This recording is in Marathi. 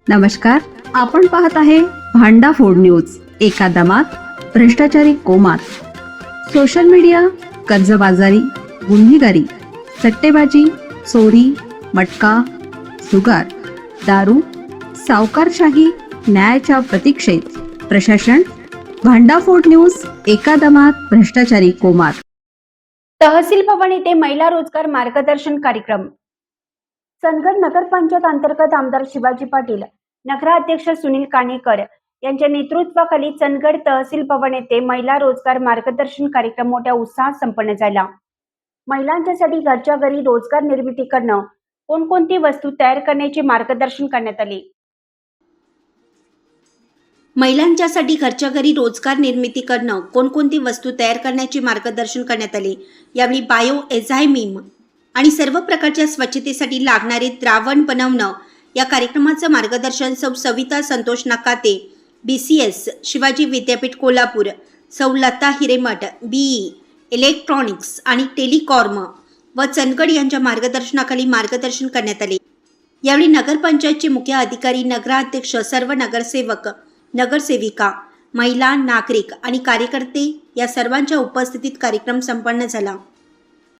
नमस्कार, आपण पाहत आहे भांडाफोड न्यूज. एका दमात भ्रष्टाचारी कोमात. सोशल मीडिया, कर्जबाजारी, गुन्हेगारी, सट्टेबाजी, चोरी, मटका, जुगार, दारू, सावकारशाही, न्यायाच्या प्रतीक्षेत प्रशासन. भांडाफोड न्यूज. एका दमात भ्रष्टाचारी कोमात. तहसील भवन येथे महिला रोजगार मार्गदर्शन कार्यक्रम. चंदगड नगरपंचायत अंतर्गत आमदार शिवाजी पाटील, नगराध्यक्ष सुनील काणेकर यांच्या नेतृत्वाखाली चंदगड तहसील भवन येथे महिला रोजगार मार्गदर्शन कार्यक्रम मोठ्या उत्साहात संपन्न झाला. महिलांच्यासाठी घरच्या घरी रोजगार निर्मिती करणं, कोणकोणती वस्तू तयार करण्याचे मार्गदर्शन करण्यात आले. महिलांच्यासाठी घरच्या घरी रोजगार निर्मिती करणं, कोणकोणती वस्तू तयार करण्याचे मार्गदर्शन करण्यात आले. यावेळी बायो एन्झाइम आणि सर्व प्रकारच्या स्वच्छतेसाठी लागणारे द्रावण बनवणं या कार्यक्रमाचं मार्गदर्शन सौ सविता संतोष नकाते, BCS शिवाजी विद्यापीठ कोल्हापूर, सौ लता हिरेमठ, BE इलेक्ट्रॉनिक्स आणि टेलिकॉम व चंदगड यांच्या मार्गदर्शनाखाली मार्गदर्शन करण्यात आले. यावेळी नगरपंचायतचे मुख्य अधिकारी, नगराध्यक्ष, सर्व नगरसेवक, नगरसेविका, महिला, नागरिक आणि कार्यकर्ते या सर्वांच्या उपस्थितीत कार्यक्रम संपन्न झाला.